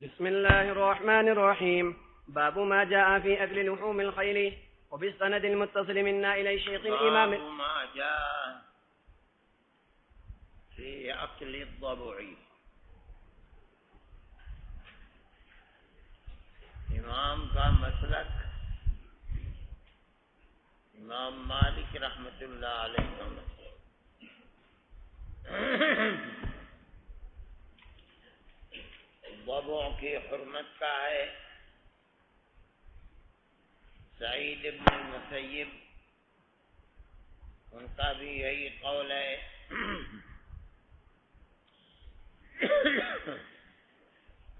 بسم الله الرحمن الرحيم. باب ما جاء في أكل لحوم الخيل. وبالسند المتصل منا إلى شيخ الإمام. باب ما جاء في أكل الضبع. امام کا مسلک امام مالک رحمت اللہ علیہ کا مسلک ضبع کی حرمت کا ہے. سعید ابن المسیب ان کا بھی یہی قول ہے.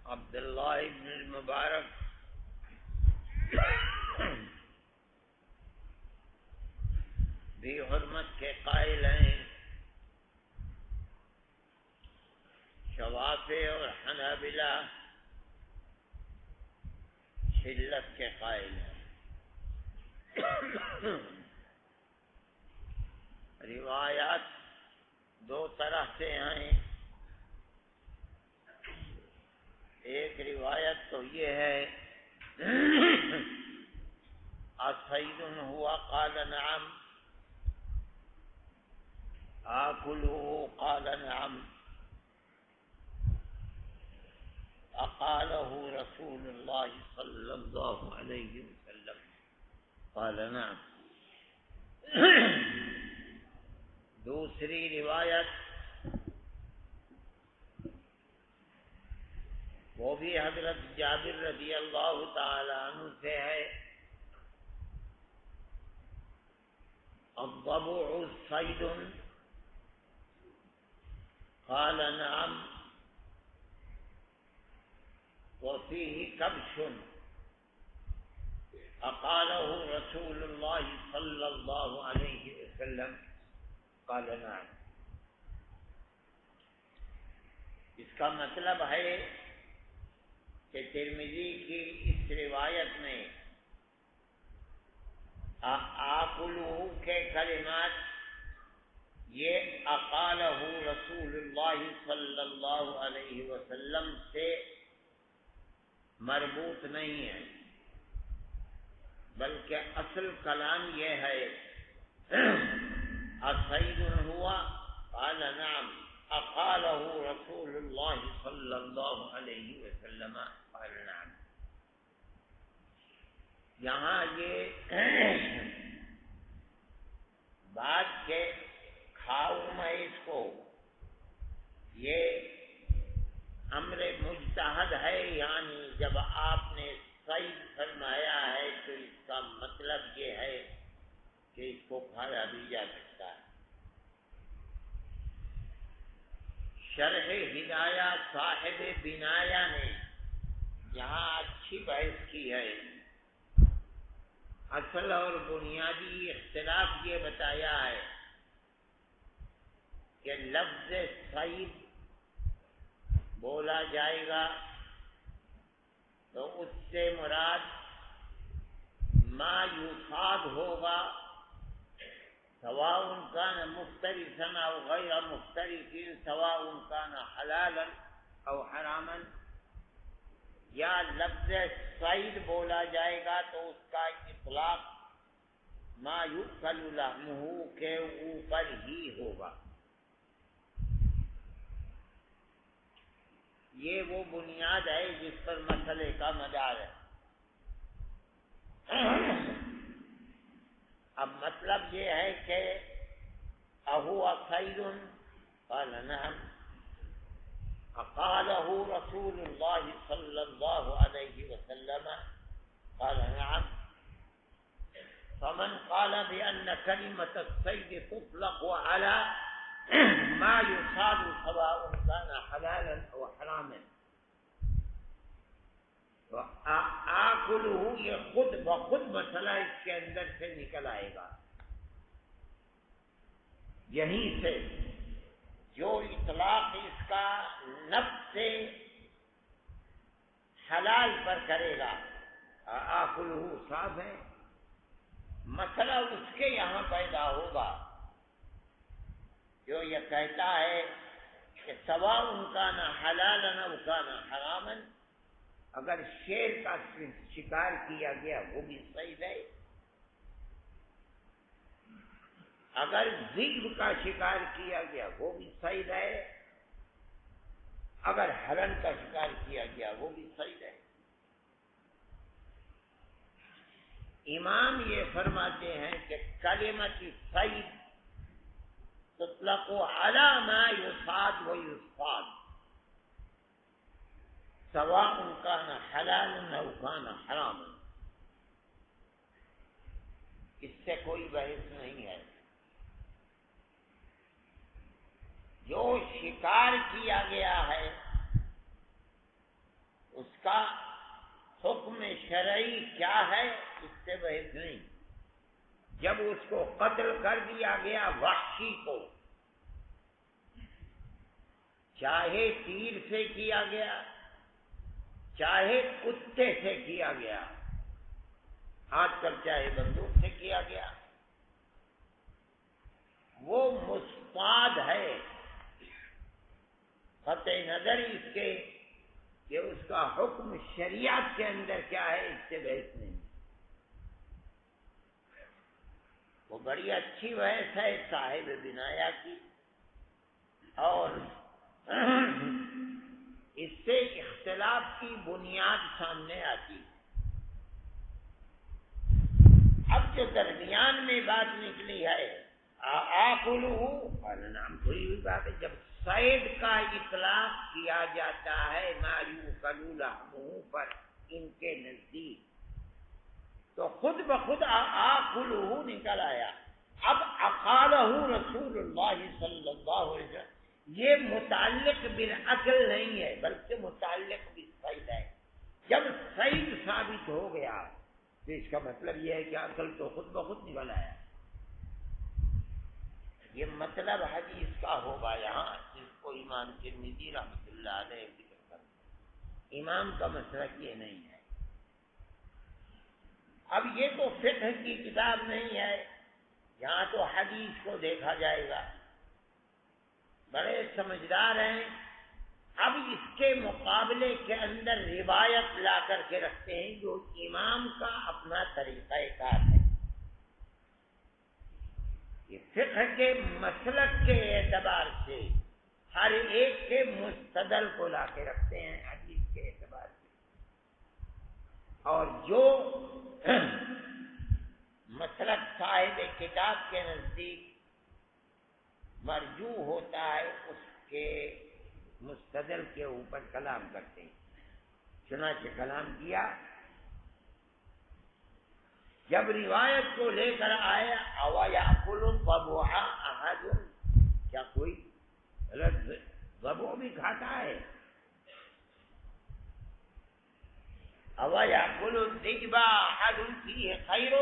عبداللہ ابن المبارک بھی حرمت کے قائل ہیں. شوافی اور حنابلہ حلت کے قائل ہیں. روایات دو طرح سے ہیں. ایک روایت تو یہ ہے اصید ہوا قال نعم آکلہ قال نعم اقالہ رسول اللہ صلی اللہ علیہ وسلم قال نعم. دوسری روایت وہ بھی حضرت جابر رضی اللہ تعالی عنہ سے ہے. الضبع صید قال نعم وفيه كبش أقاله رسول الله صلى الله عليه وسلم قال نعم. اس کا مطلب ہے کہ ترمذی کی اس روایت میں آکلہ کے کلمات یہ اقالہ رسول اللہ صلی اللہ علیہ وسلم سے مربوط نہیں ہے، بلکہ اصل کلام یہ ہے اصید ہوا قال نعم اقالہ رسول اللہ صلی اللہ علیہ وسلم قال نعم. یہاں یہ بات کے کھاؤں میں اس کو یہ امر مجتہد ہے، یعنی جب آپ نے صید فرمایا ہے تو اس کا مطلب یہ ہے کہ اس کو کھایا بھی جا سکتا ہے. شرح ہدایہ صاحب بنایا نے یہاں اچھی بحث کی ہے. اصل اور بنیادی اختلاف یہ بتایا ہے کہ لفظ صید بولا جائے گا تو اس سے مراد ما یصاد ہوگا، سواء کان مفترسا او غیر مفترس، سواء کان حلالا او حراما. یا لفظ صید بولا جائے گا تو اس کا اطلاق ما یؤکل لحمہ کے اوپر ہی ہوگا. یہ وہ بنیاد ہے جس پر مسئلے کا مدار ہے. اب مطلب یہ ہے کہ اہو صید قال نعم اقالہ رسول اللہ صلی اللہ علیہ وسلم قال نعم. فمن قال بأن كلمة الصيد تطلق على ما يصاد سواء كان حلالا او حراما آکلہ یہ خود بخود مسئلہ اس کے اندر سے نکل آئے گا. یہیں سے جو اطلاق اس کا نفس سے حلال پر کرے گا آکلہ صاف ہے، مسئلہ اس کے یہاں پیدا ہوگا جو یہ کہتا ہے کہ سواء کان حلالا او کان حراما اگر شیر کا شکار کیا گیا وہ بھی صحیح ہے، اگر ذئب کا شکار کیا گیا وہ بھی صحیح ہے، اگر ہرن کا شکار کیا گیا وہ بھی صحیح ہے۔ امام یہ فرماتے ہیں کہ کلمۃ صید تطلق علی ما یصاد و یصاد سواء کان حلالا او کان حراما، اس سے کوئی بحث نہیں ہے۔ جو شکار کیا گیا ہے اس کا حکم شرعی کیا ہے اس سے بحث نہیں۔ جب اس کو قتل کر دیا گیا وحشی کو، چاہے تیر سے کیا گیا چاہے کتے سے کیا گیا، آج کل چاہے بندوق سے کیا گیا، وہ مصطاد ہے، قطع نظر اس کے کہ اس کا حکم شریعت کے اندر کیا ہے اس سے بحث نہیں۔ وہ بڑی اچھی بحث ہے صاحب بنایا کی، اور اس سے اختلاف کی بنیاد سامنے آتی۔ اب جو درمیان میں بات نکلی ہے آکلہ قال نعم، تھوڑی ہوئی بات ہے۔ جب صید کا اطلاق کیا جاتا ہے ما یؤکل لحمہ پر ان کے نزدیک، تو خود بخود آکلہ نکل آیا۔ اب اقالہ رسول اللہ صلی اللہ علیہ وسلم، یہ متعلق بالعقل نہیں ہے بلکہ متعلق بالصید ہے۔ جب صید ثابت ہو گیا تو اس کا مطلب یہ ہے کہ عقل تو خود بخود نکل آیا۔ یہ مطلب حدیث کا ہوگا یہاں، جس کو امام ترمذی رحمۃ اللہ علیہ ذکر کرتے۔ امام کا مسلک یہ نہیں ہے۔ اب یہ تو فقہ کی کتاب نہیں ہے، یہاں تو حدیث کو دیکھا جائے گا۔ بڑے سمجھدار ہیں، اب اس کے مقابلے کے اندر روایت لا کر کے رکھتے ہیں جو امام کا اپنا طریقہ کار ہے۔ یہ فقہ کے مسلک کے اعتبار سے ہر ایک کے مستدل کو لا کے رکھتے ہیں حدیث کے اعتبار سے، اور جو مسلک صاحب کتاب کے نزدیک مرجوح ہوتا ہے اس کے مستدل کے اوپر کلام کرتے ہیں۔ چنانچہ کلام کیا، جب روایت کو لے کر آئے اوا یاکل الضبع احد، کیا کوئی ضبع بھی کھاتا ہے؟ اوا یاکل الذئب احد فیہ خیر،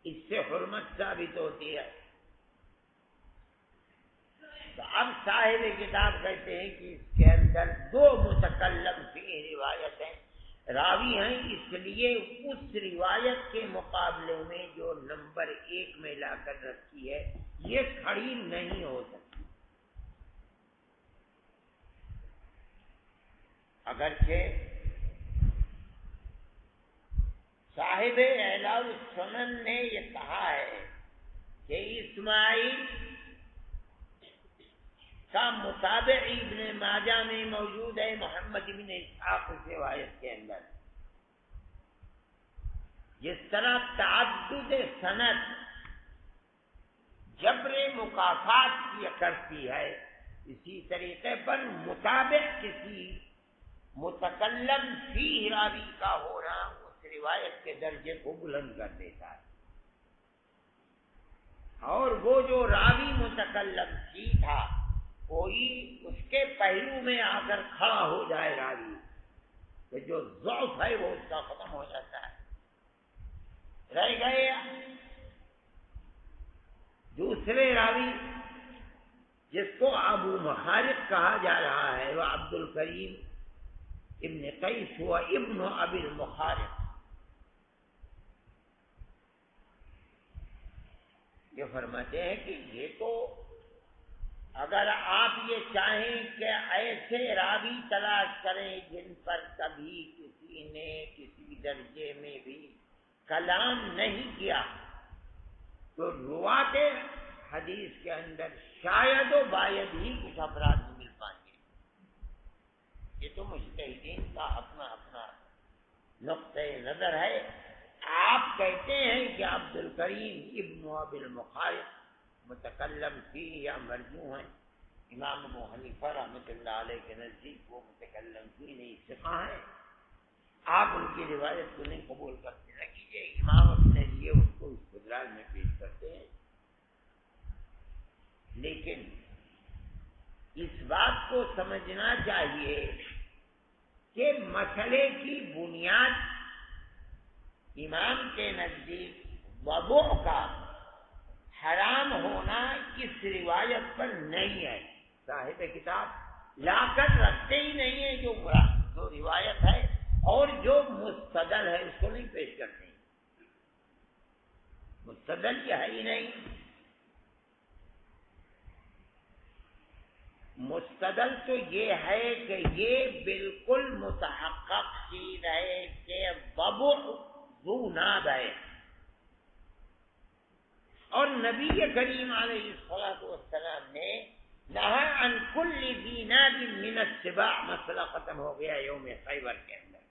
اس سے حرمت ثابت ہوتی ہے۔ تو اب صاحب کتاب کہتے ہیں کہ اس کے اندر دو متکلم فی روایت ہیں، راوی ہیں، اس لیے اس روایت کے مقابلے میں جو نمبر 1 میں لا کر رکھی ہے یہ کھڑی نہیں ہو سکتی۔ اگرچہ صاحب اعلاء السنن نے یہ کہا ہے کہ اسماعیل کا مطابع ابن ماجہ میں موجود ہے محمد بن اسحاق کی روایت کے اندر، جس طرح تعدد سند جبر مکافات کیا کرتی ہے، اسی طریقے پر مطابع کسی متکلم فی راوی کا ہونا اس روایت کے درجے کو بلند کر دیتا ہے۔ اور وہ جو راوی متکلم فی تھا کوئی اس کے پہلو میں آ کر کھڑا ہو جائے راوی تو جو ضعف ہے وہ اس کا ختم ہو جاتا ہے۔ رہ گئے دوسرے راوی جس کو ابو محارق کہا جا رہا ہے، وہ عبد الکریم ابن قیس ہوا ابن ابی المحارق۔ یہ فرماتے ہیں کہ یہ تو اگر آپ یہ چاہیں کہ ایسے راوی تلاش کریں جن پر کبھی کسی نے کسی درجے میں بھی کلام نہیں کیا، تو روات حدیث کے اندر شاید و باید ہی کچھ افراد مل پائیں گے۔ یہ تو مجتہدین کا اپنا اپنا نقطۂ نظر ہے۔ آپ کہتے ہیں کہ عبد الکریم ابن ابی المخارق متکلم فی یا مرجوع ہیں، امام ابو حنیفہ رحمۃ اللہ علیہ کے نزدیک وہ متکلم فی نہیں ثقہ ہیں، آپ ان کی روایت کو نہیں قبول کرتے نہ کیجیے، امام اپنے لیے ان کو استدلال میں پیش کرتے ہیں۔ لیکن اس بات کو سمجھنا چاہیے کہ مسئلے کی بنیاد امام کے نزدیک وضوء کا حرام ہونا اس روایت پر نہیں ہے، صاحب کتاب لا کر رکھتے ہی نہیں ہے، جو روایت ہے اور جو مستدل ہے اس کو نہیں پیش کرتے، مستدل یہ ہے ہی نہیں۔ مستدل تو یہ ہے کہ یہ بالکل متحقق چیز ہے کہ وضوء ذو ناب ہے، اور نبی کریم علیہ الصلوۃ والسلام نے نہا عن کل ذی ناب من السباع، مسئلہ ختم ہو گیا یوم خیبر کے اندر۔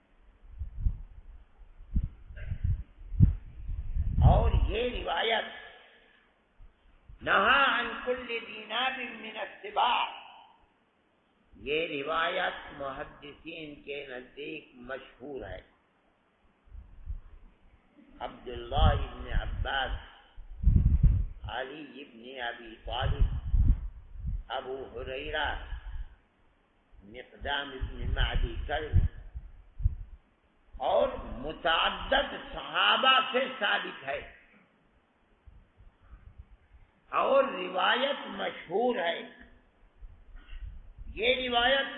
اور یہ روایت نہا عن کل ذی ناب من السباع، یہ روایت محدثین کے نزدیک مشہور ہے۔ عبداللہ ابن عباس، علی ابن ابی طالب، ابو ہریرہ، مقدام ابن معدی کرب اور متعدد صحابہ سے ثابت ہے، اور روایت مشہور ہے۔ یہ روایت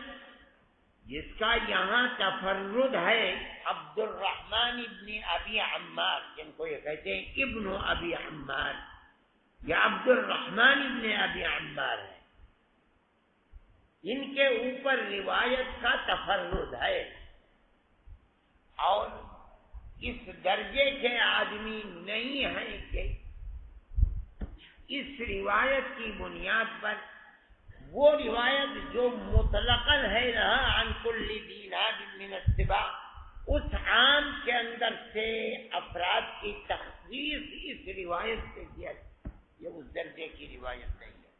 جس کا یہاں تفرد ہے عبد الرحمن ابن ابی عمار، جن کو یہ کہتے ہیں ابن ابی عمار، یا عبد الرحمن ابن ابی عمار ہے، ان کے اوپر روایت کا تفرد ہے، اور اس درجے کے آدمی نہیں ہیں کہ اس روایت کی بنیاد پر وہ روایت جو مطلقاً ہے رہا عن کل ذی ناب من السباع، اس عام کے اندر سے افراد کی تخصیص اس روایت سے کیا، یہ اس درجے کی روایت نہیں ہے۔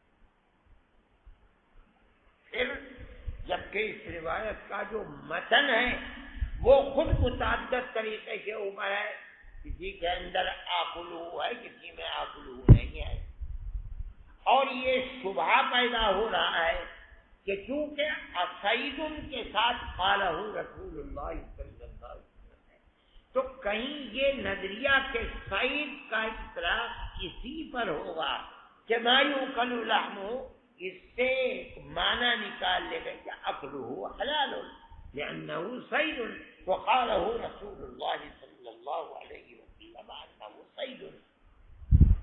پھر جبکہ اس روایت کا جو متن ہے وہ خود متعدد طریقے کے اوپر ہے، کسی کے اندر آکلو ہے، کسی میں آکلو نہیں ہے، اور یہ شبہ پیدا ہو رہا ہے کہ چونکہ اسعید کے ساتھ قالہ رسول اللہ صلی اللہ علیہ وسلم ہے، تو کہیں یہ نظریہ کہ سعید کا اطلاق اسی پر ہوگا کہ ما یؤکل لحمہ، اس سے معنی نکال لے گا کہ اکلہ حلال لأنہ سعید، وقالہ رسول اللہ صلی اللہ علیہ وسلم انہ سعید،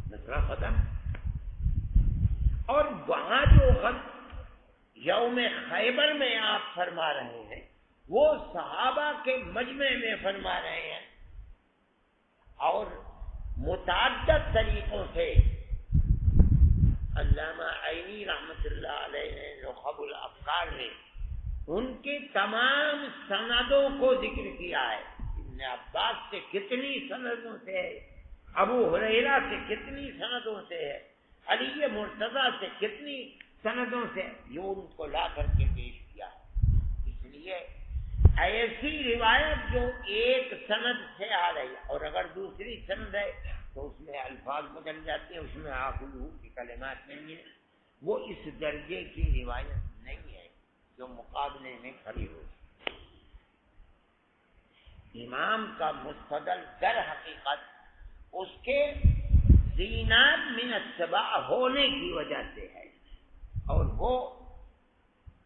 مسئلہ ختم۔ اور وہاں جو غزوہ یوم خیبر میں آپ فرما رہے ہیں وہ صحابہ کے مجمع میں فرما رہے ہیں، اور متعدد طریقوں سے علامہ عینی رحمۃ اللہ علیہ نے نخب الافکار میں ان کی تمام سندوں کو ذکر کیا ہے، ابن عباس سے کتنی سندوں سے ہے، ابو ہریرہ سے کتنی سندوں سے ہے، علی مرتضیٰ سے کتنی سندوں سے، یہ ان کو لا کر کے پیش کیا ہے۔ اس لیے ایسی روایت جو ایک سند سے آ رہی ہے، اور اگر دوسری سند ہے تو اس میں الفاظ بدل جاتے ہیں، اس میں آکلو کی کلمات نہیں ہیں، وہ اس درجے کی روایت نہیں ہے جو مقابلے میں کھڑی ہو۔ امام کا مستدل در حقیقت اس کے ذی ناب من السباع ہونے کی وجہ سے ہے، اور وہ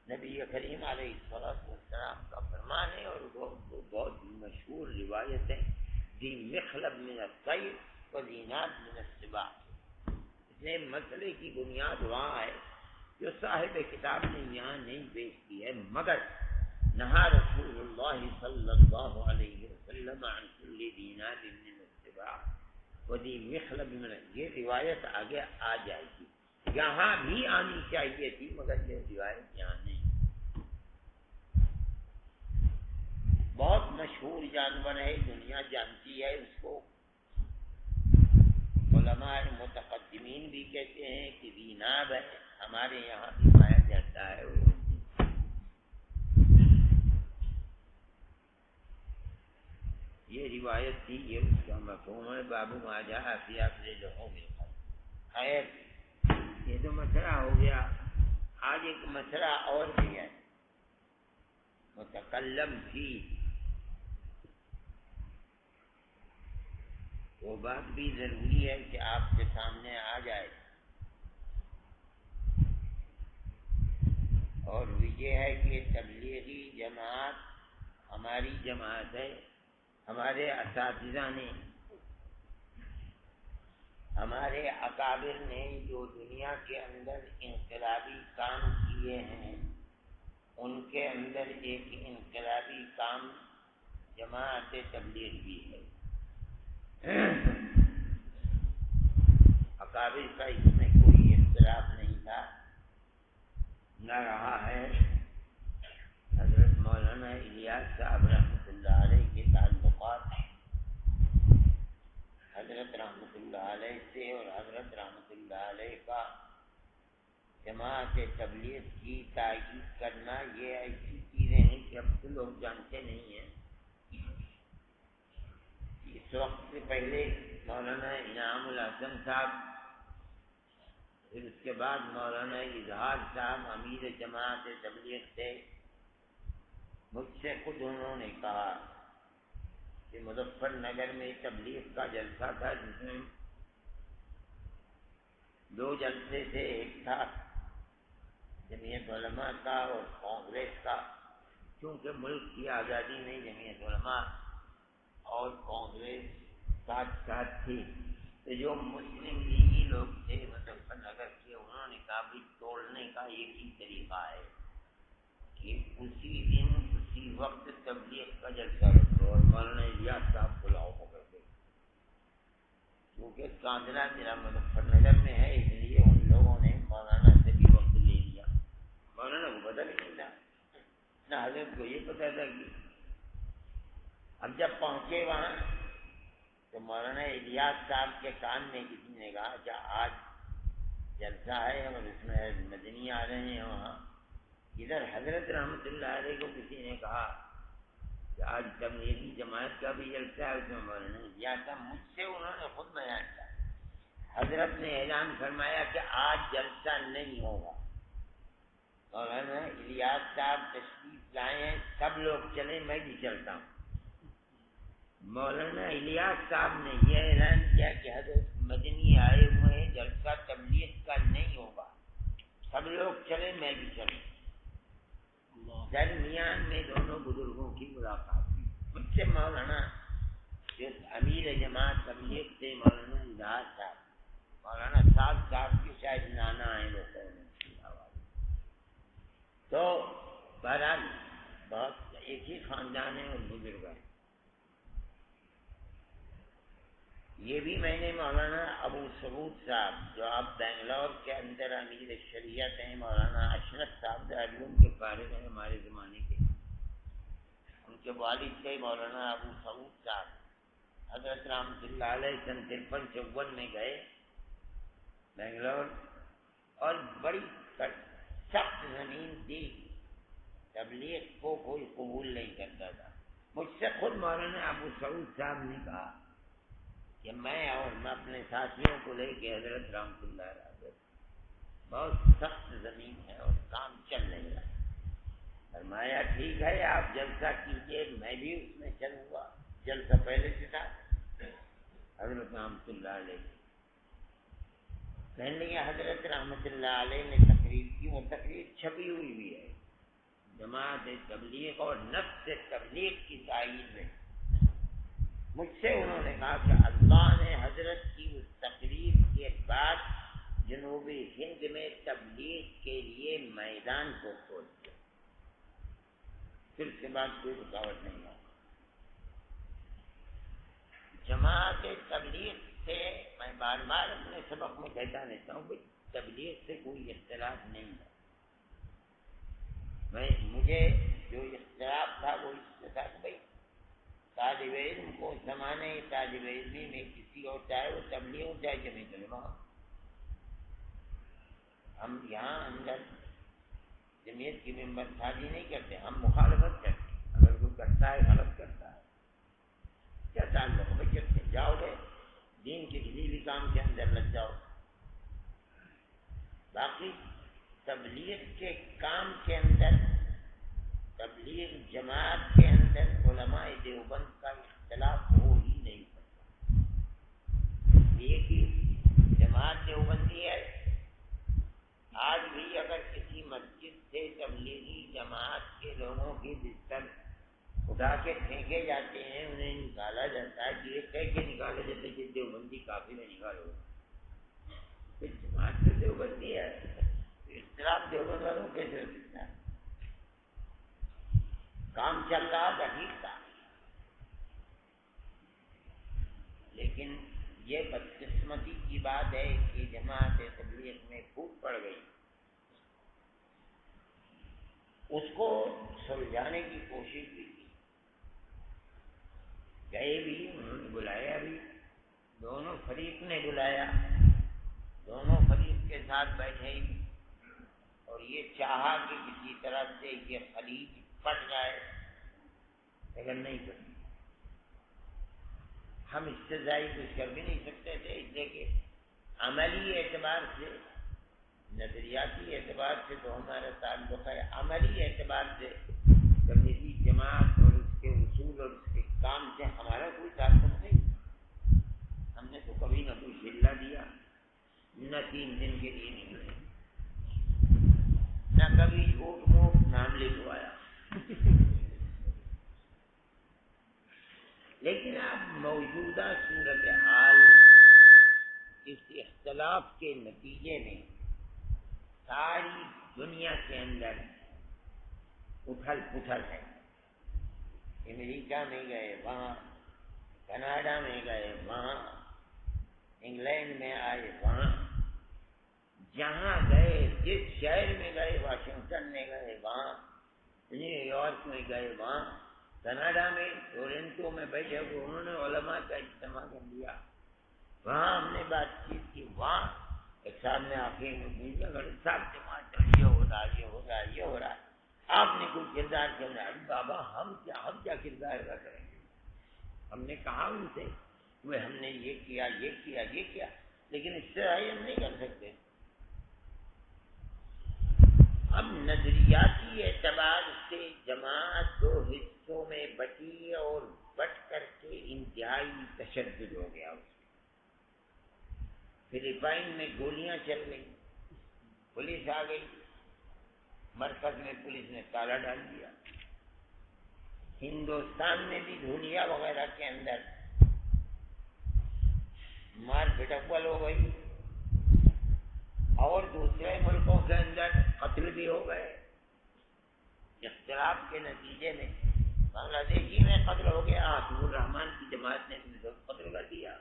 نبی کریم علیہ السلام کا فرمان ہے، اور وہ بہت مشہور روایت ہے، ذی مخلب من الطیر و ذی ناب من السباع۔ اس لیے مسئلے کی بنیاد وہاں ہے جو صاحب کتاب نے یہاں نہیں پیش کی ہے، مگر نہا رسول اللہ صلی اللہ علیہ وسلم عن کل ذی ناب من السباع وذی مخلب من، یہ روایت آگے آ جائے گی، یہاں بھی آنی چاہیے تھی مگر یہ روایت یہاں نہیں۔ بہت مشہور جانور ہے، دنیا جانتی ہے اس کو، علماء متقدمین بھی کہتے ہیں کہ ذی ناب ہے، ہمارے یہاں بھی پایا جاتا ہے۔ یہ روایت تھی، یہ اس کا مفہوم ہے۔ باب ما جاء فی اکل لحوم الخیل۔ خیر، یہ تو مسئلہ ہو گیا، آج ایک مسئلہ اور بھی ہے متکلم فی، وہ بات بھی ضروری ہے کہ آپ کے سامنے آ جائے، اور یہ ہے کہ تبلیغی جماعت ہماری جماعت ہے، ہمارے اساتذہ نے، ہمارے اکابر نے جو دنیا کے اندر انقلابی کام کیے ہیں، ان کے اندر ایک انقلابی کام جماعت تبلیغ بھی ہے۔ اکابر کا اس میں کوئی اختلاف نہیں تھا، نہ رہا ہے۔ حضرت مولانا الیاس صاحب رحمۃ اللہ علیہ کے تعلقات حضرت رحمۃ اللہ علیہ سے، اور حضرت رحمۃ اللہ علیہ کا جماعت تبلیغ کی تائید کرنا، یہ ایسی چیزیں ہیں کہ اب تو لوگ جانتے نہیں ہیں۔ اس وقت سے پہلے مولانا انعام الحسن صاحب، پھر اس کے بعد مولانا اظہار صاحب امیر جماعت تبلیغ تھے، مجھ سے خود انہوں نے کہا کہ مظفر نگر میں تبلیغ کا جلسہ تھا، جس میں 2 جلسے تھے، ایک تھا جمعیت علماء کا اور کانگریس کا، کیونکہ ملک کی آزادی میں جمعیت علماء اور کانگریس ساتھ ساتھ تھی، تو جو مسلم لیگی لوگ تھے مظفر نگر کے، انہوں نے کہا بھی توڑنے کا ایک ہی طریقہ ہے کہ اسی دن اسی وقت تبلیغ کا جلسہ رکھو، اور مولانا الیاس صاحب بلاؤ پکڑ کے، کیونکہ کاندرا ضلع مظفر نگر میں ہے، اس لیے ان لوگوں نے مولانا سے بھی وقت لے لیا۔ مولانا کو پتہ نہیں تھا، نہ حضرت کو یہ پتہ تھا کہ اب جب پہنچے وہاں تو مولانا الیاس صاحب کے کان میں کسی نے کہا کہ آج جلسہ ہے اور اس میں مدنی آ رہے ہیں وہاں۔ ادھر حضرت رحمۃ اللہ علیہ کو کسی نے کہا کہ آج تبلیغی جماعت کا بھی جلسہ ہے، اس میں مولانا الیاس صاحب، مجھ سے انہوں نے خود بیان کیا، حضرت نے اعلان فرمایا کہ آج جلسہ نہیں ہوگا، مولانا الیاس صاحب تشریف لائے ہیں، سب لوگ چلیں، میں بھی چلتا ہوں۔ مولانا الیاس صاحب نے یہ اعلان کیا کہ حضرت مدنی آئے ہوئے ہیں، جلسہ تبلیغ کا نہیں ہوگا، سب لوگ چلیں، میں بھی چلوں۔ درمیان میں دونوں بزرگوں کی ملاقات ہوئی، مجھ سے مولانا جو امیر جماعت تبلیغ تھے مولانا اظہار صاحب، مولانا صاحب کی شاید نانا ہیں وہ کہنے کی آواز، تو بہرحال بہت ایک ہی خاندان ہے اور بزرگ ہیں۔ یہ بھی میں نے مولانا ابو سعود صاحب جو اب بنگلور کے اندر امیر شریعت ہیں، مولانا اشرف صاحب دارالعلوم کے فارغ ہیں ہمارے زمانے کے، ان کے والد تھے مولانا ابو سعود صاحب، حضرت رحمۃ اللہ علیہ سن 53-54 میں گئے بنگلور، اور بڑی سخت زمین تھی، تبلیغ کو کوئی قبول نہیں کرتا تھا۔ مجھ سے خود مولانا ابو سعود صاحب نے کہا کہ میں اپنے ساتھیوں کو لے کے حضرت رحمۃ اللہ علیہ، بہت سخت زمین ہے اور کام چل نہیں رہا، فرمایا ٹھیک ہے آپ جلسہ کیجیے، میں بھی اس میں چلوں گا۔ جلسہ پہلے سے تھا، حضرت رحمۃ اللہ علیہ کہنے لگے حضرت رحمۃ اللہ علیہ نے تقریر کی، وہ تقریر چھپی ہوئی بھی ہے، جماعت تبلیغ اور نفس تبلیغ کی تائید میں۔ مجھ سے انہوں نے کہا کہ اللہ نے حضرت کی اس تقریر کے بعد جنوبی ہند میں تبلیغ کے لیے میدان کو کھول دیا، پھر اس کے بعد کوئی رکاوٹ نہیں ہوگا۔ جماعت تبلیغ سے میں بار بار اپنے سبق میں کہتا رہتا ہوں کہ تبلیغ سے کوئی اختلاف نہیں ہے۔ مجھے جو اختلاف تھا وہ اس سے تھا کہ بھائی طالب علم کو زمانے طالب علمی میں کسی اور، چاہے وہ تبلیغ ہو چاہے جمعیت علماء، ہم یہاں اندر جمعیت کی ممبر سازی نہیں کرتے، ہم مخالفت کرتے ہیں۔ اگر کوئی کرتا ہے غلط کرتا ہے، کیا تعلق بھائی کرتے جاؤ گے دین کے کسی بھی کام کے اندر لگ جاؤ۔ باقی تبلیغ کے کام کے اندر، تبلیغ جماعت کے اندر علماء دیوبند کا اختلاف ہو ہی نہیں سکتا۔ ایک ہی جماعت دیوبندی ہے۔ آج بھی اگر کسی مسجد سے تبلیغی جماعت کے لوگوں کی بستر اٹھا کے پھینکے جاتے ہیں، انہیں نکالا جاتا ہے، یہ کہہ کے نکالا جاتا ہے کہ دیوبندی کافی میں نکالو، پھر جماعت تو دیوبندی ہے، اختلاف دیوبند والوں کیسے ہو سکتا ہے؟ کام چل رہا تھا، ٹھیک تھا، لیکن یہ بدقسمتی کی بات ہے کہ جماعت تبلیغ میں پھوٹ پڑ گئی۔ اس کو سلجھانے کی کوشش بھی کی، گئے بھی، انہوں نے بلایا بھی، دونوں فریق نے بلایا، دونوں فریق کے ساتھ بیٹھے اور یہ چاہا کہ کسی طرح سے یہ خلیج پھٹ جائے، لیکن نہیں پڑی۔ ہم اس سے زائد کچھ کر بھی نہیں سکتے تھے، اس لیے کہ عملی اعتبار سے، نظریاتی اعتبار سے تو ہمارا تعلق ہے، عملی اعتبار سے تبلیغی جماعت اور اس کے اصول اور اس کے کام سے ہمارا کوئی تعلق نہیں۔ ہم نے تو کبھی نہ کوئی شلہ دیا، نہ 3 دن کے لیے نکلے، نہ کبھی جھوٹ موٹ نام لکھوایا۔ لیکن اب موجودہ صورتحال اس اختلاف کے نتیجے میں ساری دنیا کے اندر اتھل پتھل ہے۔ امریکہ میں گئے وہاں، کینیڈا میں گئے وہاں، انگلینڈ میں آئے وہاں، جہاں گئے، جس شہر میں گئے، واشنگٹن میں گئے وہاں، نیو یارک میں گئے وہاں، کینیڈا میں ٹورنٹو میں بیٹھے ہوئے انہوں نے علماء کا اجتماع کر لیا، وہاں ہم نے بات چیت کی، وہاں ایک صاحب نے آخر میں اگر صاحب جماعت یہ ہو رہا ہے، یہ ہو رہا ہے، یہ ہو رہا ہے، آپ نے کوئی کردار کر رہا ہے؟ بابا ہم کیا کردار ادا کریں گے؟ ہم نے کہا ان سے وہ ہم نے یہ کیا، یہ کیا، یہ کیا، لیکن اس سے ہم نہیں کر سکتے۔ اب نظریاتی اعتبار سے جماعت 2 حصوں میں بٹی اور بٹ کر کے انتہائی تشدد ہو گیا۔ فلپائن میں گولیاں چل گئی، پولیس آ گئی، مرکز میں پولیس نے تالا ڈال دیا، ہندوستان میں بھی دھولیا وغیرہ کے اندر مار پٹکول ہو گئی، اور دوسرے ملکوں کے اندر قتل بھی ہو گئے۔ اختلاف کے نتیجے میں بنگلہ دیشی میں قتل ہو گیا، عاطف الرحمان کی جماعت نے قتل کر دیا،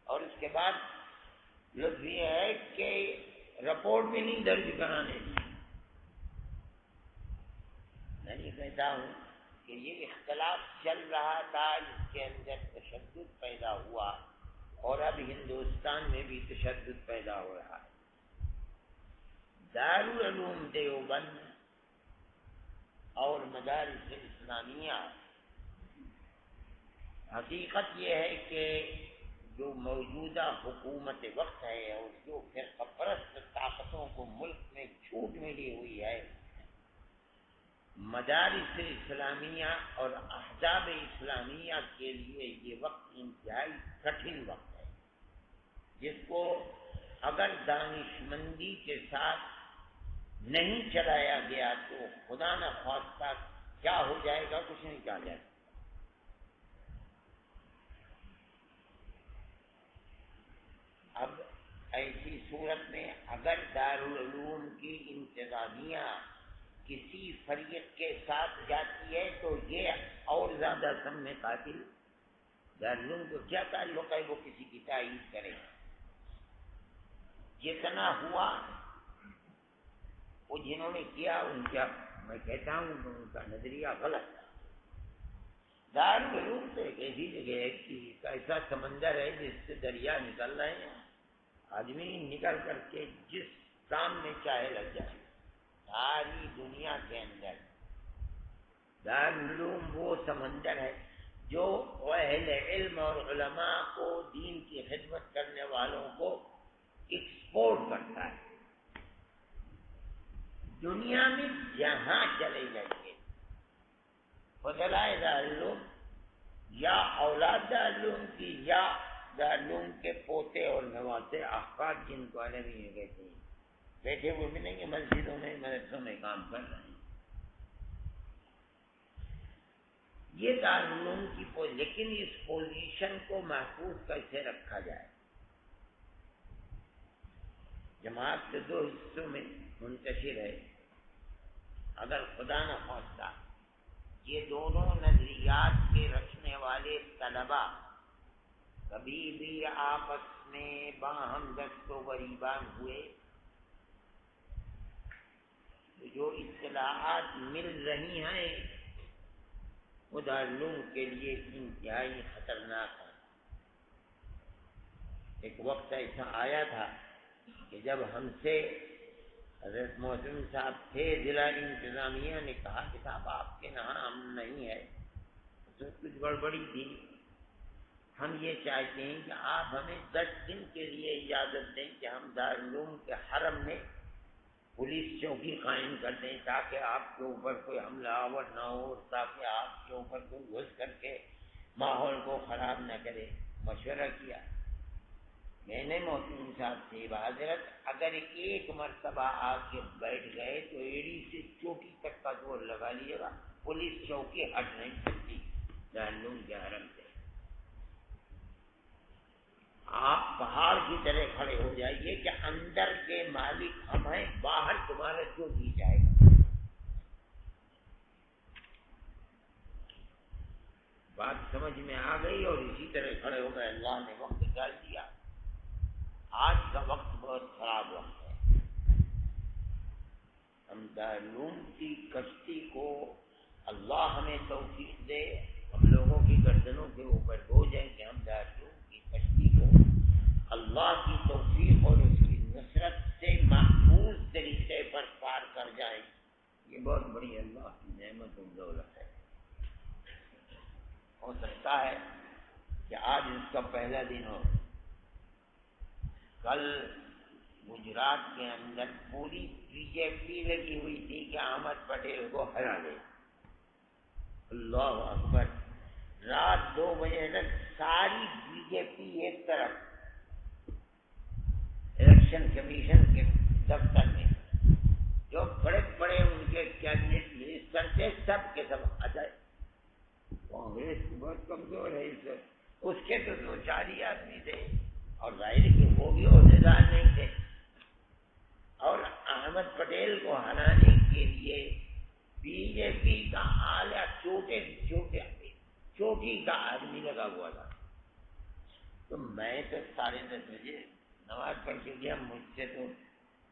اور اس کے بعد لطف یہ ہے کہ رپورٹ بھی نہیں درج کرانے دی۔ میں یہ کہتا ہوں کہ یہ اختلاف چل رہا تھا، اس کے اندر تشدد پیدا ہوا، اور اب ہندوستان میں بھی تشدد پیدا ہو رہا ہے۔ دارالعلوم دیوبند اور مدارس اسلامیہ، حقیقت یہ ہے کہ جو موجودہ حکومت وقت ہے اور جو فرقہ پرست طاقتوں کو ملک میں چھوٹ ملی ہوئی ہے، مدارس اسلامیہ اور احزاب اسلامیہ کے لیے یہ وقت انتہائی کٹھن وقت ہے، جس کو اگر دانشمندی کے ساتھ نہیں چلایا گیا تو خدا نہ خواستہ کیا ہو جائے گا کچھ نہیں کہا جائے گا۔ اب ایسی صورت میں اگر دارالعلوم کی انتظامیہ کسی فریق کے ساتھ جاتی ہے تو یہ اور زیادہ سم میں قاتل. دارالعلوم کو کیا تعلق ہے وہ کسی کی تائید کرے؟ جتنا ہوا وہ جنہوں نے کیا ان کا میں کہتا ہوں ان کا نظریہ غلط تھا. دارالعلوم تو ایک ایسی جگہ ہے کہ ایسا سمندر ہے جس سے دریا نکل رہے ہیں, آدمی نکل کر کے جس کام میں چاہے لگ جائے. ساری دنیا کے اندر دارالعلوم وہ سمندر ہے جو اہل علم اور علماء کو دین کی خدمت کرنے والوں کو ایکسپورٹ کرتا ہے. دنیا میں جہاں چلے جائیے فضلائے دارالعلوم یا اولاد دارالعلوم کی یا دارالعلوم کے پوتے اور نواسے احفاد جن کو عربی میں کہتے ہیں, بیٹھے ہوئے بھی نہیں, مسجدوں میں مدرسوں میں کام کر رہے ہیں. یہ دارالعلوم کی لیکن اس پوزیشن کو محفوظ کیسے رکھا جائے؟ جماعت کے دو حصوں میں منتشر ہے. اگر خدا نہ خواستہ یہ دونوں نظریات کے رکھنے والے طلباء کبھی بھی آپس میں باہم دست و گریبان ہوئے تو جو اصطلاحات مل رہی ہیں وہ دارالعلوم کے لیے انتہائی خطرناک ہے. ایک وقت ایسا آیا تھا کہ جب ہم سے حضرت محترم صاحب تھے ضلع انتظامیہ نے کہا کہ صاحب آپ کے یہاں ہم نہیں ہے, تو کچھ گڑبڑی تھی. ہم یہ چاہتے ہیں کہ آپ ہمیں 10 دن کے لیے اجازت دیں کہ ہم دارالعلوم کے حرم میں پولیس چوکی قائم کر دیں تاکہ آپ کے اوپر کوئی حملہ آور نہ ہو, تاکہ آپ کے اوپر کوئی گھس کر کے ماحول کو خراب نہ کرے. مشورہ کیا. میں نے محترم صاحب سے حضرت اگر ایک مرتبہ آ کے بیٹھ گئے تو ایڑی سے چوٹی تک کا زور لگا لیے گا, پولیس چوکی ہٹ نہیں سکتی دارالعلوم کے حرم سے. آپ پہاڑ کی طرح کھڑے ہو جائیے کہ اندر کے مالک ہم ہیں, باہر تمہارا جو دی جائے گا. بات سمجھ میں آ گئی اور اسی طرح کھڑے ہو گئے. اللہ نے وقت ڈال دیا. آج کا وقت بہت خراب وقت ہے. ہم دارالعلوم کی کشتی کو اللہ ہمیں توفیق دے, ہم لوگوں کی گردنوں کے اوپر بوجھ ہے کہ ہم دارالعلوم کی کشتی کو اللہ کی توفیق اور اس کی نصرت سے محفوظ طریقے پر پار کر جائیں. یہ بہت بڑی اللہ کی نعمت و دولت ہے. ہو سکتا ہے کہ آج اس کا پہلا دن ہو. کل گجرات کے اندر پوری بی جے پی لگی ہوئی تھی کہ احمد پٹیل کو ہرا دے. اللہ اکبر. رات 2 بجے تک ساری بی جے پی ایک طرف الیکشن کمیشن کے دفتر میں جو بڑے بڑے ان کے کیبنٹ منسٹر تھے سب کے سب آ جائے. کانگریس بہت کمزور ہے, اس کے تو 2-4 ہی آدمی تھے اور ظاہر کہ وہ بھی عہدیدار نہیں تھے. اور احمد پٹیل کو ہرانے کے لیے بی جے پی کا اعلیٰ چوٹی کا آدمی لگا ہوا تھا. تو میں تو 10:30 بجے نماز پڑھ کے گیا,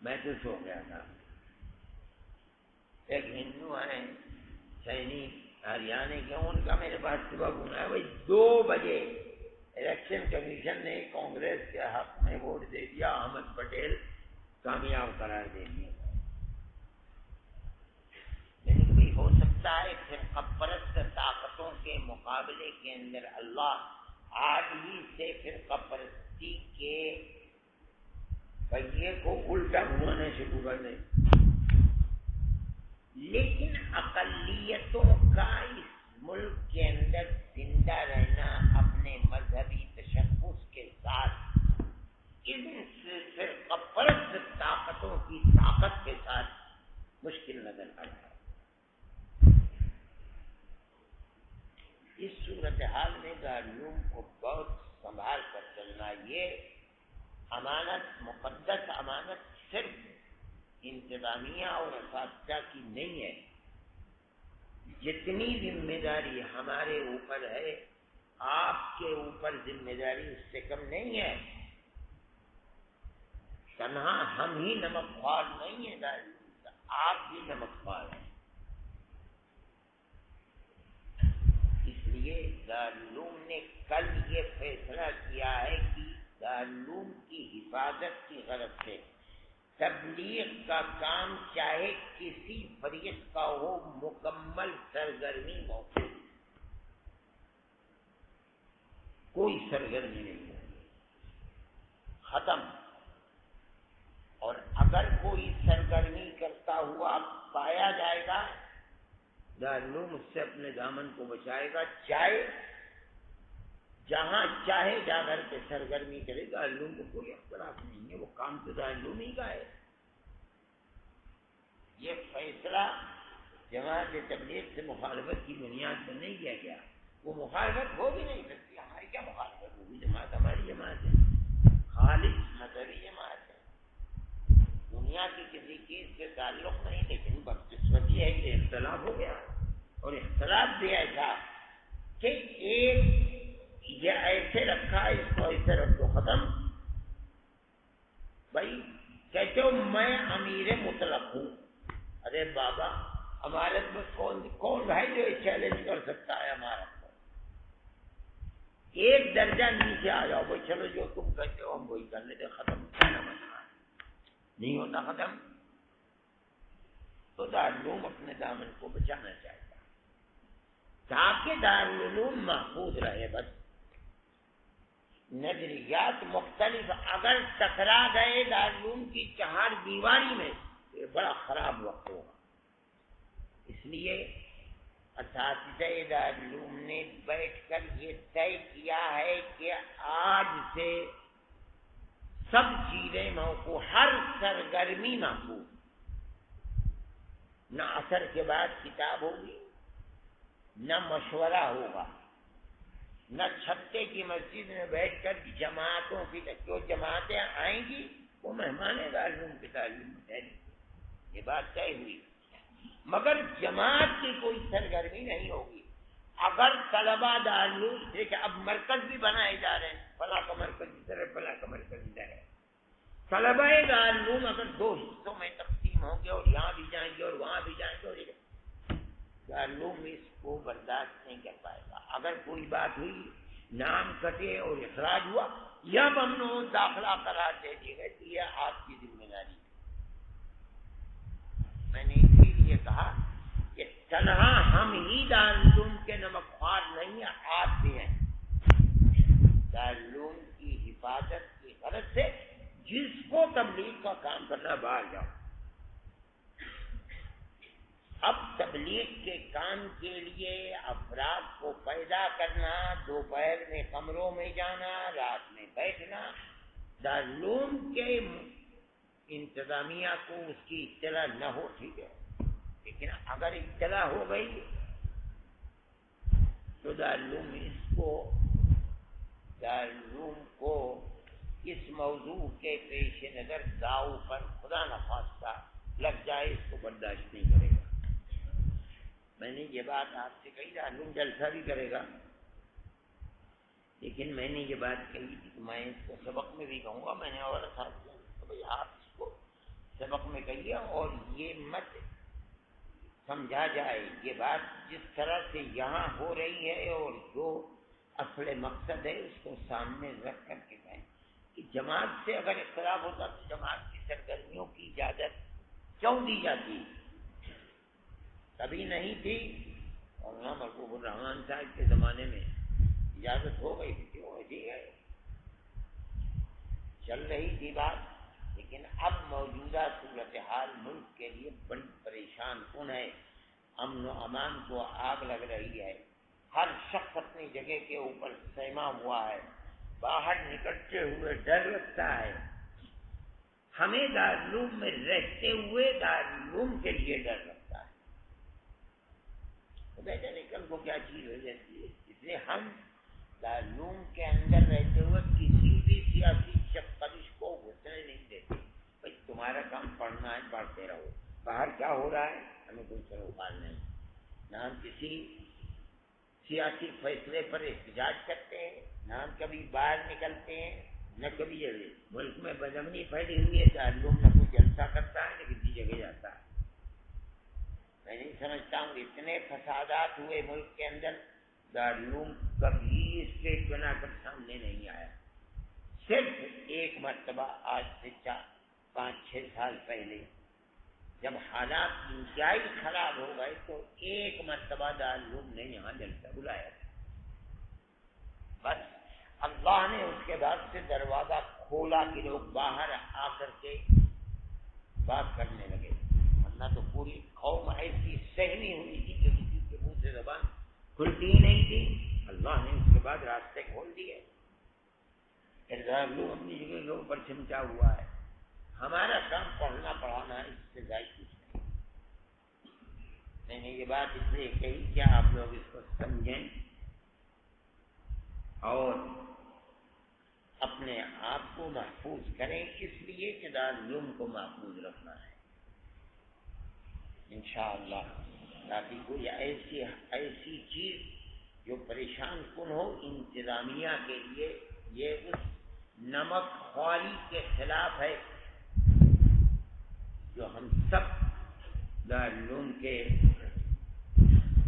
میں تو سو گیا تھا. ایک ہندو ہیں سینی ہریانے کے, ان کا میرے پاس صبح گنا ہے. بھائی 2 بجے الیکشن کمیشن نے کانگریس کے حق میں ووٹ دے دیا, احمد پٹیل کامیاب قرار دے دیا. لیکن بھی ہو سکتا ہے فرقہ پرست طاقتوں کے مقابلے کے اندر اللہ آج ہی سے فرقہ پرستی کے پہیے کو الٹا گھمانا شروع کر دے. لیکن اقلیتوں کا اس ملک کے اندر زندہ رہنا اپنے مذہبی تشخص کے ساتھ ان فرقہ پرست طاقتوں کی طاقت کے ساتھ مشکل نظر آ رہا ہے. اس صورتحال میں دارالعلوم کو بہت سنبھال کر چلنا. یہ امانت، مقدس امانت صرف انتظامیہ اور اساتذہ کی نہیں ہے. جتنی ذمہ داری ہمارے اوپر ہے آپ کے اوپر ذمہ داری اس سے کم نہیں ہے. تنہا ہم ہی نمک خوار نہیں ہیں دارالعلوم، آپ بھی نمک خوار ہیں. اس لیے دارالعلوم نے کل یہ فیصلہ کیا ہے کہ دارالعلوم کی حفاظت کی غرض سے تبلیغ کا کام چاہے کسی فریق کا ہو مکمل سرگرمی موجود، کوئی سرگرمی نہیں ہوگی، ختم. اور اگر کوئی سرگرمی کرتا ہوا پایا جائے گا دارالعلوم اس سے اپنے دامن کو بچائے گا، چاہے جہاں چاہے جا کر کے سرگرمی کرے. دارالعلوم کو کوئی اختلاف نہیں ہے، وہ کام تو دارالعلوم ہی کا ہے. یہ فیصلہ جماعت تبلیغ سے مخالفت کی بنیاد پر نہیں کیا گیا. وہ مخالفت ہو بھی نہیں سکتی، ہماری کیا مخالفت ہوگی؟ جماعت ہماری جماعت ہے، خالص مذہبی جماعت ہے، دنیا کی کسی چیز سے تعلق نہیں. لیکن بدقسمتی ہے کہ اختلاف ہو گیا، اور اختلاف بھی ایسا کہ ایک یہ ایسے رکھا، اس کو ایسے رکھ دو، ختم. بھائی کہتے ہو میں امیر مطلق ہوں، ارے بابا ہمارے میں کون بھائی جو چیلنج کر سکتا ہے ہمارا؟ ایک درجہ نیچے آ جاؤ بھائی، چلو جو تم کہتے ہو ہم وہی کر لیتے، ختم. نہیں ہوتا ختم. تو دارالعلوم اپنے دامن کو بچانا چاہتا ہے تاکہ دارالعلوم محفوظ رہے. بس نظریات مختلف اگر ٹکرا گئے دارالعلوم کی چہار دیواری میں تو یہ بڑا خراب وقت ہوگا. اس لیے اساتذہ دارالعلوم نے بیٹھ کر یہ طے کیا ہے کہ آج سے سب چیزیں موقوف، ہر سرگرمی محفوظ. نہ عصر کے بعد کتاب ہوگی، نہ مشورہ ہوگا، نہ چھتے کی مسجد میں بیٹھ کر جماعتوں کی جو جماعتیں آئیں گی وہ مہمان دارالعلوم کی تعلیم میں ٹھہریں گی. یہ بات طے ہوئی. مگر جماعت کی کوئی سرگرمی نہیں ہوگی. اگر طلبہ دارالعلوم دیکھیں، اب مرکز بھی بنائے جا رہے ہیں، فلاں کا مرکز ادھر ہے، فلاں کا مرکز ادھر ہے. طلبہ دارالعلوم اگر دو حصوں میں تقسیم ہوں گے اور یہاں بھی جائیں گے اور وہاں بھی جائیں گے، اور دارالعلوم اس کو برداشت نہیں کر پائے گا. اگر کوئی بات ہوئی، نام کٹے اور اخراج ہوا یا ممنوع داخلہ قرار دے دیے گئے تو یہ آپ کی ذمہ داری ہے. میں نے اسی لیے کہا کہ تنہا ہم ہی دارالعلوم کے نمک خوار نہیں ہیں، آپ بھی ہیں. دارالعلوم کی حفاظت کی غرض سے جس کو تبلیغ کا کام کرنا باہر جاؤ. اب تبلیغ کے کام کے لیے افراد کو پیدا کرنا، دوپہر میں کمروں میں جانا، رات میں بیٹھنا، دارالعلوم کے انتظامیہ کو اس کی اطلاع نہ ہو، ٹھیک ہے. لیکن اگر اطلاع ہو گئی تو دارالعلوم کو اس موضوع کے پیش نظر داؤ پر خدا نخواستہ لگ جائے، اس کو برداشت نہیں کرے گا. میں نے یہ بات آپ سے کہی، دارالعلوم جلسہ بھی کرے گا، لیکن میں نے یہ بات کہی تھی کہ میں اس کو سبق میں بھی کہوں گا. میں نے اور بھائی آپ اس کو سبق میں کہیے اور یہ مت سمجھا جائے، یہ بات جس طرح سے یہاں ہو رہی ہے اور جو اصل مقصد ہے اس کو سامنے رکھ کر کے کہیں کہ جماعت سے اگر اختلاف ہوتا تو جماعت کی سرگرمیوں کی اجازت کیوں دی جاتی؟ کبھی نہیں تھی. مولانا محبوب الرحمان صاحب کے زمانے میں اجازت ہو گئی تھی، کیوں ایسی ہے، چل رہی تھی بات. لیکن اب موجودہ صورتحال ملک کے لیے بڑی پریشان کن ہے. امن و امان کو آگ لگ رہی ہے، ہر شخص اپنی جگہ کے اوپر سیما ہوا ہے، باہر نکلتے ہوئے ڈر لگتا ہے. ہمیں دارالعلوم میں رہتے ہوئے دارالعلوم کے لیے ڈر لگتا ہے. بیٹا نکل کو کیا چیز ہو جاتی ہے. اس لیے ہم دارالعلوم کے اندر رہتے ہوئے کسی بھی سیاسی قدش کو گھسنے نہیں دیتے. بھائی تمہارا کام پڑھنا ہے، پڑھتے رہو. باہر کیا ہو رہا ہے ہمیں کوئی سروکار نہیں. نہ ہم کسی سیاسی فیصلے پر احتجاج کرتے ہیں، نہ ہم کبھی باہر نکلتے ہیں، نہ کبھی جگہ. ملک میں بدامنی پھیلی ہوئی ہے، دارالعلوم نہ کوئی جلسہ کرتا ہے نہ کسی جگہ جاتا ہے. میں نہیں سمجھتا ہوں اتنے فسادات ہوئے ملک کے اندر، دارالعلوم کبھی اسٹیٹ بنا کر سامنے نہیں آیا. صرف ایک مرتبہ آج سے 5-6 سال پہلے جب حالات انتہائی خراب ہو گئے تو ایک مرتبہ دارالعلوم نے یہاں جلسہ بلایا تھا. بس اللہ نے اس کے بعد سے دروازہ کھولا کہ لوگ باہر آ کر کے بات کرنے لگے، ورنہ تو پوری قوم ایسی سہمی ہوئی تھی کہ کسی کے منہ سے زبان کھلتی ہی نہیں تھی. اللہ نے اس کے بعد راستے کھول دیے. دارالعلوم اپنی جگہ کے اوپر چمٹا ہوا ہے. ہمارا کام پڑھنا پڑھانا ہے، اس سے زائد کچھ نہیں. میں نے یہ بات اس لیے کہی کہ آپ لوگ اس کو سمجھیں اور اپنے آپ کو محفوظ کریں، اس لیے کہ دارالعلوم کو محفوظ رکھنا ہے انشاءاللہ. تاکہ کوئی ایسی چیز جو پریشان کن ہو انتظامیہ کے لیے، یہ اس نمک خواری کے خلاف ہے جو ہم سب دارالعلوم کے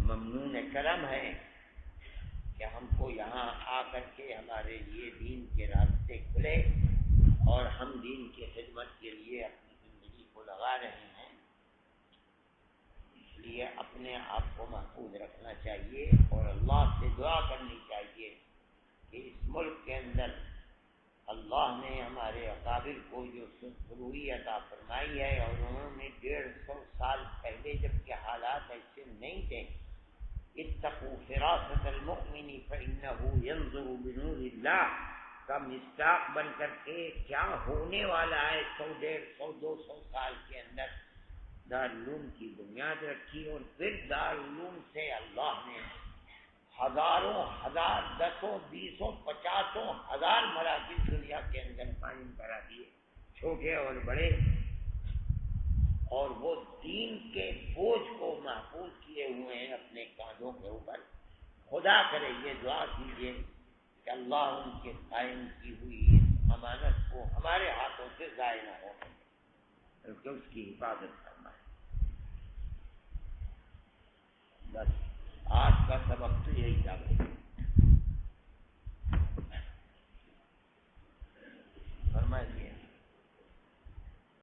ممنون کرم ہیں کہ ہم کو یہاں آ کر کے ہمارے لیے دین کے راستے کھلے اور ہم دین کی خدمت کے لیے اپنی زندگی کو لگا رہے ہیں. اس لیے اپنے آپ کو محفوظ رکھنا چاہیے اور اللہ سے دعا کرنی چاہیے کہ اس ملک کے اندر اللہ نے ہمارے اکابر کو جو سروری عطا فرمائی ہے، اور انہوں نے 150 سال پہلے جب کہ حالات ایسے نہیں تھے، اتقوا فراست المؤمن فإنه ينظر بنور اللہ کا مصداق بن کر کے کیا ہونے والا ہے 100-150-200 سال کے اندر دارالعلوم کی بنیاد رکھی. اور پھر دارالعلوم سے اللہ نے ہزاروں ہزار 10-20-50 مراکز دنیا کے اندر قائم کرا دیے، چھوٹے اور بڑے، اور وہ دین کے بوجھ کو محفوظ کیے ہوئے ہیں اپنے کاندھوں کے اوپر. خدا کرے یہ دعا کیجیے کہ اللہ ان کے قائم کی ہوئی اس امانت کو ہمارے ہاتھوں سے ضائع نہ ہو بلکہ اس کی حفاظت کرنا ہے. بس آج کا سبق تو یہی تھا.